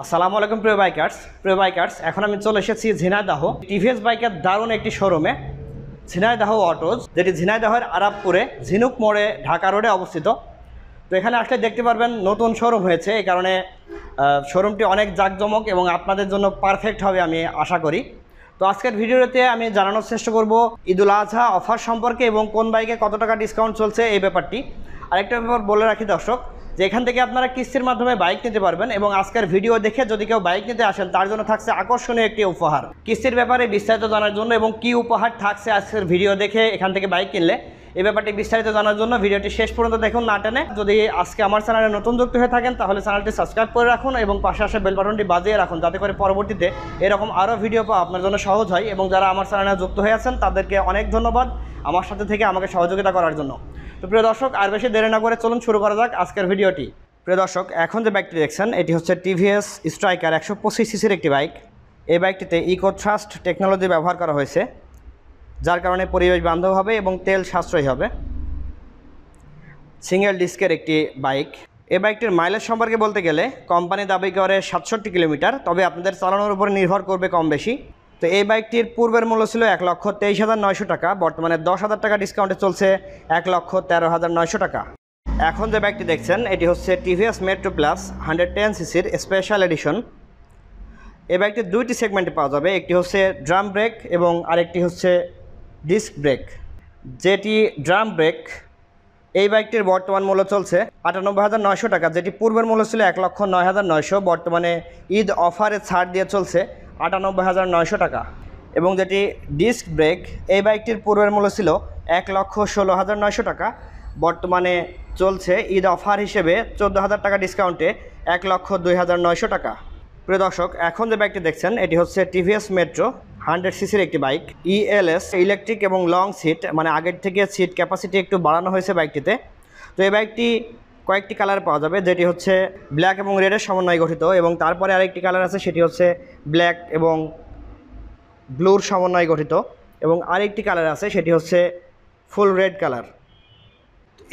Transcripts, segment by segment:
আসসালামু আলাইকুম প্রিয় বাইকার্স এখন আমি চলে এসেছি ঝিনাইদহ টিভিএস বাইকের দারুণ একটি শোরুমে ঝিনাইদহ অটোজ, যেটি ঝিনাইদহের আরাবপুরে ঝিনুক মোড়ে ঢাকা রোডে অবস্থিত। তো এখানে আসলে দেখতে পারবেন নতুন শোরুম হয়েছে, এই কারণে শোরুমটি অনেক জাঁকজমক এবং আপনাদের জন্য পারফেক্ট হবে আমি আশা করি। তো আজকের ভিডিওতে আমি জানানোর চেষ্টা করব ঈদুল আজহা অফার সম্পর্কে এবং কোন বাইকে কত টাকা ডিসকাউন্ট চলছে এই ব্যাপারটি। আরেকটা ব্যাপার বলে রাখি দর্শক, যে এখান থেকে আপনারা কিস্তির মাধ্যমে বাইক নিতে পারবেন এবং আজকের ভিডিও দেখে যদি কেউ বাইক নিতে আসেন তার জন্য থাকছে আকর্ষণীয় একটি উপহার। কিস্তির ব্যাপারে বিস্তারিত জানার জন্য এবং কি উপহার থাকছে আজকের ভিডিও দেখে এখান থেকে বাইক কিনলে এই ব্যাপারটি বিস্তারিত জানার জন্য ভিডিওটি শেষ পর্যন্ত দেখুন না টেনে। যদি আজকে আমার চ্যানেলে নতুন যুক্ত হয়ে থাকেন তাহলে চ্যানেলটি সাবস্ক্রাইব করে রাখুন এবং পাশে আসা বেল বাটনটি বাজিয়ে রাখুন, যাতে করে পরবর্তীতে এরকম আরও ভিডিও পাওয়া আপনার জন্য সহজ হয়। এবং যারা আমার চ্যানেলে যুক্ত হয়ে আছেন তাদেরকে অনেক ধন্যবাদ আমার সাথে থেকে আমাকে সহযোগিতা করার জন্য। তো প্রিয় দর্শক, আর বেশি দেরি না করে চলুন শুরু করা যাক আজকের ভিডিওটি। প্রিয় দর্শক, এখন যে বাইকটি দেখছেন এটি হচ্ছে টিভিএস স্ট্রাইকার 125 সিসির একটি বাইক। এই বাইকটিতে ইকো থ্রাস্ট টেকনোলজি ব্যবহার করা হয়েছে, যার কারণে পরিবেশ বান্ধব হবে এবং তেল সাশ্রয়ী হবে। সিঙ্গেল ডিস্কের একটি বাইক। এই বাইকটির মাইলেজ সম্পর্কে বলতে গেলে কোম্পানি দাবি করে 67 কিলোমিটার, তবে আপনাদের চালানোর উপরে নির্ভর করবে কম বেশি। তো এই বাইকটির পূর্বের মূল্য ছিল 1,23,900 টাকা, বর্তমানে 10,000 টাকা ডিসকাউন্টে চলছে 1,13,900 টাকা। এখন যে বাইকটি দেখছেন এটি হচ্ছে টিভিএস মেট্রো প্লাস 110 সিসির স্পেশাল এডিশন। এই বাইকটি দুইটি সেগমেন্টে পাওয়া যাবে, একটি হচ্ছে ড্রাম ব্রেক এবং আরেকটি হচ্ছে ডিস্ক ব্রেক। যেটি ড্রাম ব্রেক এই বাইকটির বর্তমান মূল্য চলছে 98,900 টাকা, যেটি পূর্বের মূল্য ছিল 1,09,900, বর্তমানে ঈদ অফারে ছাড় দিয়ে চলছে 98,900 টাকা। এবং যেটি ডিস্ক ব্রেক এই বাইকটির পূর্বের মূল্য ছিল 1,16,900 টাকা, বর্তমানে চলছে ঈদ অফার হিসেবে 14,000 টাকা ডিসকাউন্টে 1,02,900 টাকা। প্রিয় দর্শক, এখন যে বাইকটি দেখছেন এটি হচ্ছে টিভিএস মেট্রো 100 সিসির একটি বাইক। ইএলএস ইলেকট্রিক এবং লং সিট, মানে আগের থেকে সিট ক্যাপাসিটি একটু বাড়ানো হয়েছে বাইকটিতে। তো এই বাইকটি কয়েকটি কালার পাওয়া যাবে, যেটি হচ্ছে ব্ল্যাক এবং রেডের সমন্বয়ে গঠিত, এবং তারপরে আরেকটি কালার আছে সেটি হচ্ছে ব্ল্যাক এবং ব্লুর সমন্বয়ে গঠিত, এবং আরেকটি কালার আছে সেটি হচ্ছে ফুল রেড কালার।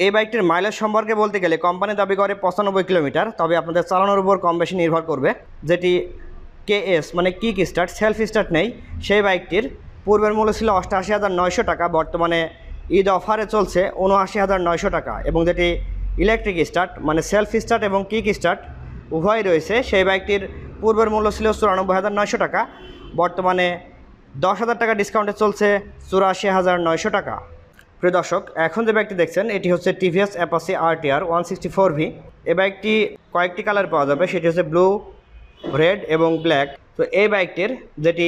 এই বাইকটির মাইলেজ সম্পর্কে বলতে গেলে কোম্পানি দাবি করে 95 কিলোমিটার, তবে আপনাদের চালানোর উপর কম বেশি নির্ভর করবে। যেটি কেএস মানে কিক স্টার্ট, সেলফ স্টার্ট নেই, সেই বাইকটির পূর্বের মূল্য ছিল 88,900 টাকা, বর্তমানে ঈদ অফারে চলছে 79,900 টাকা। এবং যেটি ইলেকট্রিক স্টার্ট মানে সেলফ স্টার্ট এবং কিক স্টার্ট উভয় রয়েছে, সেই বাইকটির পূর্বের মূল্য ছিল 94,900 টাকা, বর্তমানে 10,000 টাকা ডিসকাউন্টে চলছে 84,900 টাকা। প্রিয় দর্শক, এখন যে বাইকটি দেখছেন এটি হচ্ছে টিভিএস অ্যাপাচি RTR 164V। এই বাইকটি কয়েকটি কালার পাওয়া যাবে, সেটি হচ্ছে ব্লু, রেড এবং ব্ল্যাক। তো এই বাইকটির যেটি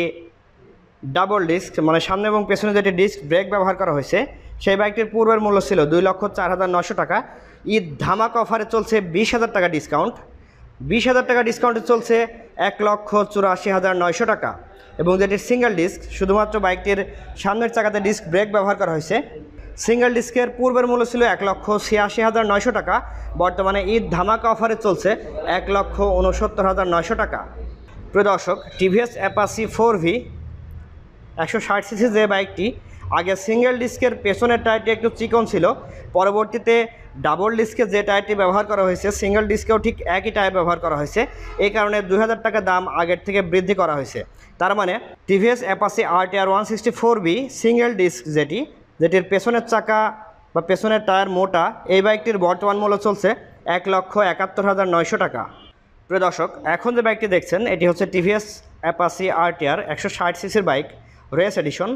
ডাবল ডিস্ক মানে সামনে এবং পেছনে যেটি ডিস্ক ব্রেক ব্যবহার করা হয়েছে, সেই বাইকটির পূর্বের মূল্য ছিল 2,04,900 টাকা। ঈদ ধামাকা অফারে চলছে 20,000 টাকা ডিসকাউন্ট। 20,000 টাকা ডিসকাউন্টে চলছে 1,84,900 টাকা। এবং যেটি সিঙ্গেল ডিস্ক, শুধুমাত্র বাইকটির সামনের চাকাতে ডিস্ক ব্রেক ব্যবহার করা হয়েছে। সিঙ্গেল ডিস্কের পূর্বের মূল্য ছিল 1,86,900 টাকা, বর্তমানে ঈদ ধামাকা অফারে চলছে 1,69,900 টাকা। প্রিয় দর্শক, টিভিএস অ্যাপাচি 4V 160 সিসি যে বাইকটি, আগে সিঙ্গেল ডিস্কের পেছনের টায়ারটি একটু চিকন ছিল, পরবর্তীতে ডাবল ডিস্কে যে টায়ারটি ব্যবহার করা হয়েছে সিঙ্গেল ডিস্কেও ঠিক একই টায়ার ব্যবহার করা হয়েছে, এই কারণে 2,000 টাকা দাম আগের থেকে বৃদ্ধি করা হয়েছে। তার মানে TVS Apache RTR 164V single disc যেটির পেছনের চাকা বা পেছনের টায়ার মোটা, এই বাইকটির বর্তমান মূল্য চলছে 1,71,900 টাকা। প্রিয় দর্শক, এখন যে বাইকটি দেখছেন এটি হচ্ছে টিভিএস অ্যাপাচি RTR 160 সিসির বাইক রেস এডিশন।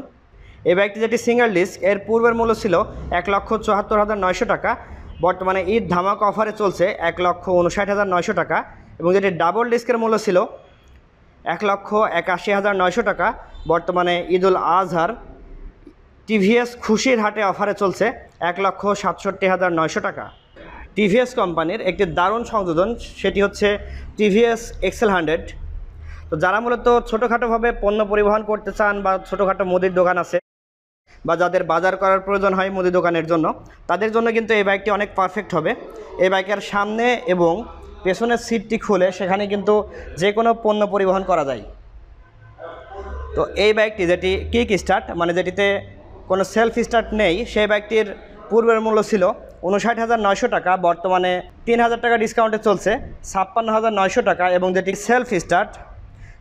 এই বাইকটি যেটি সিঙ্গেল ডিস্ক, এর পূর্বের মূল্য ছিল 1,74,900 টাকা, বর্তমানে ঈদ ধামাকা অফারে চলছে 1,59,900 টাকা। এবং যেটি ডাবল ডিস্কের মূল্য ছিল 1,81,900 টাকা, বর্তমানে ঈদুল আজহার টিভিএস খুশির হাটে অফারে চলছে 1,67,900 টাকা। টিভিএস কোম্পানির একটি দারুণ সংযোজন, সেটি হচ্ছে টিভিএস এক্সেল 100। তো যারা মূলত ছোটোখাটোভাবে পণ্য পরিবহন করতে চান বা ছোটোখাটো মুদির দোকান আছে বা যাদের বাজার করার প্রয়োজন হয় মুদি দোকানের জন্য, তাদের জন্য কিন্তু এই বাইকটি অনেক পারফেক্ট হবে। এই বাইকের সামনে এবং পেছনের সিটটি খুলে সেখানে কিন্তু যে কোনো পণ্য পরিবহন করা যায়। তো এই বাইকটি যেটি কিক স্টার্ট মানে যেটিতে কোনো সেলফ স্টার্ট নেই, সেই বাইকটির পূর্বের মূল্য ছিল 59,900 টাকা, বর্তমানে 3,000 টাকা ডিসকাউন্টে চলছে 56,900 টাকা। এবং যেটি সেলফ স্টার্ট,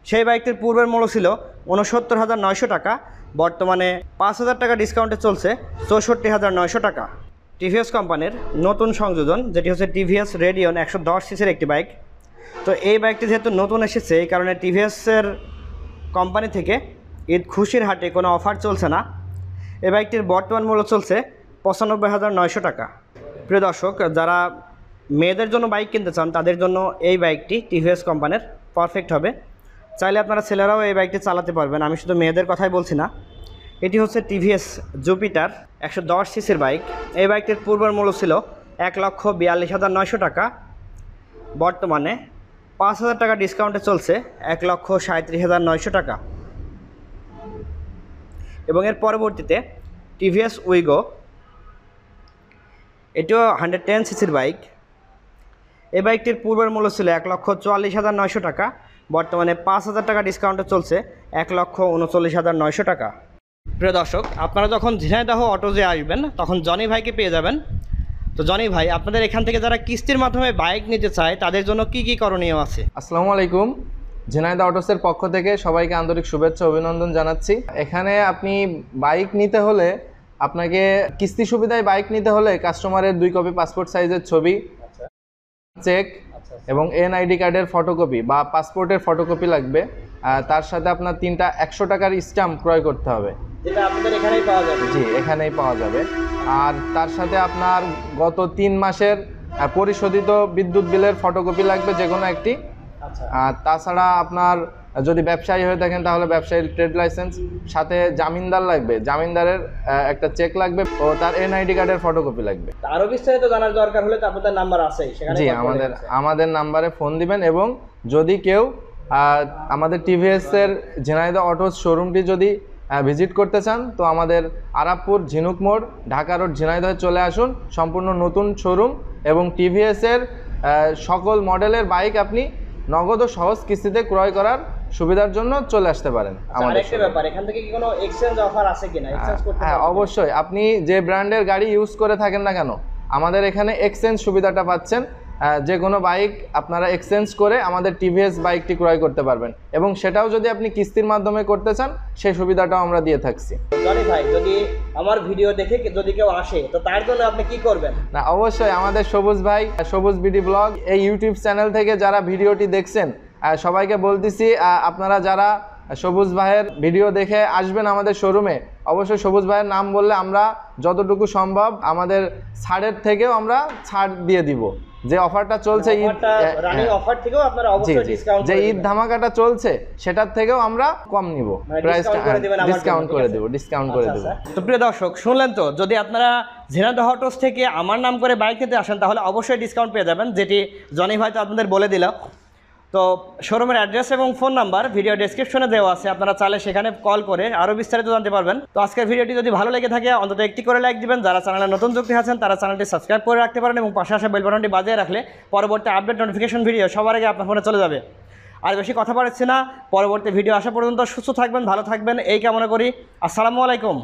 সেই বাইকটির পূর্বের মূল্য ছিল 69,900 টাকা, বর্তমানে 5,000 টাকা ডিসকাউন্টে চলছে 64,900 টাকা। টিভিএস কোম্পানির নতুন সংযোজন, যেটি হচ্ছে টিভিএস রেডিয়ন 110 সিসির একটি বাইক। তো এই বাইকটি যেহেতু নতুন এসেছে, এই কারণে টিভিএসের কোম্পানি থেকে ঈদ খুশির হাটে কোনো অফার চলছে না। এই বাইকটির বর্তমান মূল্য চলছে 95,900 টাকা। প্রিয় দর্শক, যারা মেয়েদের জন্য বাইক কিনতে চান তাদের জন্য এই বাইকটি টিভিএস কোম্পানির পারফেক্ট হবে। চাইলে আপনারা ছেলেরাও এই বাইকটি চালাতে পারবেন, আমি শুধু মেয়েদের কথাই বলছি না। এটি হচ্ছে টিভিএস জুপিটার 110 সিসির বাইক। এই বাইকটির পূর্বের মূল্য ছিল 1,42,900 টাকা, বর্তমানে 5,000 টাকা ডিসকাউন্টে চলছে 1,37,900 টাকা। এবং এর পরবর্তীতে টিভিএস উইগো, এটিও 110 সিসির বাইক। এই বাইকটির পূর্বের মূল্য ছিল 1,44,900 টাকা, বর্তমানে 5,000 টাকা ডিসকাউন্টে চলছে 1,39,900 টাকা। প্রিয় দর্শক, আপনারা যখন ঝিনাইদহ অটোজে আসবেন তখন জনি ভাইকে পেয়ে যাবেন। তো জনি ভাই, আপনাদের এখান থেকে যারা কিস্তির মাধ্যমে বাইক নিতে চায় তাদের জন্য কি কি করণীয় আছে? আসসালামু আলাইকুম। ঝিনাইদহ অটোসের পক্ষ থেকে সবাইকে আন্তরিক শুভেচ্ছা অভিনন্দন জানাচ্ছি। এখানে আপনি বাইক নিতে হলে, আপনাকে কিস্তি সুবিধায় বাইক নিতে হলে কাস্টমারের 2 কপি পাসপোর্ট সাইজের ছবি, চেক এবং এনআইডি কার্ডের ফটোকপি বা পাসপোর্টের ফটোকপি লাগবে। তার সাথে আপনার 3টা 100 টাকার স্ট্যাম্প ক্রয় করতে হবে, যেটা আপনাদের এখানেই পাওয়া যাবে। জি, এখানেই পাওয়া যাবে। আর তার সাথে আপনার গত 3 মাসের পরিশোধিত বিদ্যুৎ বিলের ফটোকপি লাগবে, যে কোনো একটি। আর তাছাড়া আপনার যদি ব্যবসায়ী হয়ে থাকেন তাহলে ব্যবসায়ীর ট্রেড লাইসেন্স, সাথে জামিনদার লাগবে, জামিনদারের একটা চেক লাগবে ও তার এনআইডি কার্ডের ফটোকপি লাগবে। আরও বিস্তারিত জানার দরকার হলে তো আপনাদের নাম্বার আছেই, সেখানে জি, আমাদের নাম্বারে ফোন দিবেন। এবং যদি কেউ আমাদের টিভিএস এর ঝিনাইদহ অটোস শোরুমটি যদি ভিজিট করতে চান, তো আমাদের আরাবপুর ঝিনুক মোড়, ঢাকা রোড, ঝিনাইদহে চলে আসুন। সম্পূর্ণ নতুন শোরুম এবং টিভিএস এর সকল মডেলের বাইক আপনি নগদ ও সহজ কিস্তিতে ক্রয় করার সুবিধার জন্য চলে আসতে পারেন আমাদের। আরেকটা ব্যাপার, এখান থেকে কি কোনো এক্সচেঞ্জ অফার আছে কিনা? এক্সচেঞ্জ করতে হ্যাঁ, অবশ্যই। আপনি যে ব্র্যান্ডের গাড়ি ইউজ করে থাকেন না কেন, আমাদের এখানে এক্সচেঞ্জ সুবিধাটা পাচ্ছেন। যে কোনো বাইক আপনারা এক্সচেঞ্জ করে আমাদের টিভিএস বাইকটি ক্রয় করতে পারবেন, এবং সেটাও যদি আপনি কিস্তির মাধ্যমে করতে চান সেই সুবিধাটাও আমরা দিয়ে থাকছি। জনি ভাই, যদি আমার ভিডিও দেখে যদি কেউ আসে তো তার জন্য আপনি কি করবেন? না, অবশ্যই আমাদের সবুজ ভাই, সবুজ বিডি ব্লগ, এই ইউটিউব চ্যানেল থেকে যারা ভিডিওটি দেখছেন সবাইকে বলতেছি, আপনারা যারা সবুজ ভাইয়ের ভিডিও দেখে আসবেন আমাদের শোরুমে, অবশ্যই সবুজ ভাইয়ের নাম বললে আমরা যতটুকু সম্ভব আমাদের ছাড়ের থেকেও আমরা ছাড় দিয়ে দিব। যে অফারটা চলছে, যে ঈদ ধামাকাটা চলছে সেটার থেকেও আমরা কম নিব, প্রাইসটা ডিসকাউন্ট করে দেব। তো প্রিয় দর্শক, শুনলেন তো, যদি আপনারা ঝিনাইদহ অটোস থেকে আমার নাম করে বাইক নিতে আসেন তাহলে অবশ্যই ডিসকাউন্ট পেয়ে যাবেন, যেটি জনি ভাই তো আপনাদের বলে দিল। তো শোরুমের অ্যাড্রেস এবং ফোন নাম্বার ভিডিও ডেসক্রিপশনে দেওয়া আছে, আপনারা চাইলে সেখানে কল করে আরও বিস্তারিত জানতে পারবেন। তো আজকের ভিডিওটি যদি ভালো লেগে থাকে অন্তত একটি করে লাইক দিবেন। যারা চ্যানেলে নতুন যুক্ত আছেন তারা চ্যানেলটি সাবস্ক্রাইব করে রাখতে পারেন এবং পাশে আসা বেল বাটনটি বাজিয়ে রাখলে পরবর্তী আপডেট নোটিফিকেশন ভিডিও সবার আগে আপনার ফোনে চলে যাবে। আর বেশি কথা বাড়াচ্ছি না, পরবর্তী ভিডিও আসা পর্যন্ত সুস্থ থাকবেন, ভালো থাকবেন এই কামনা করি। আসসালামু আলাইকুম।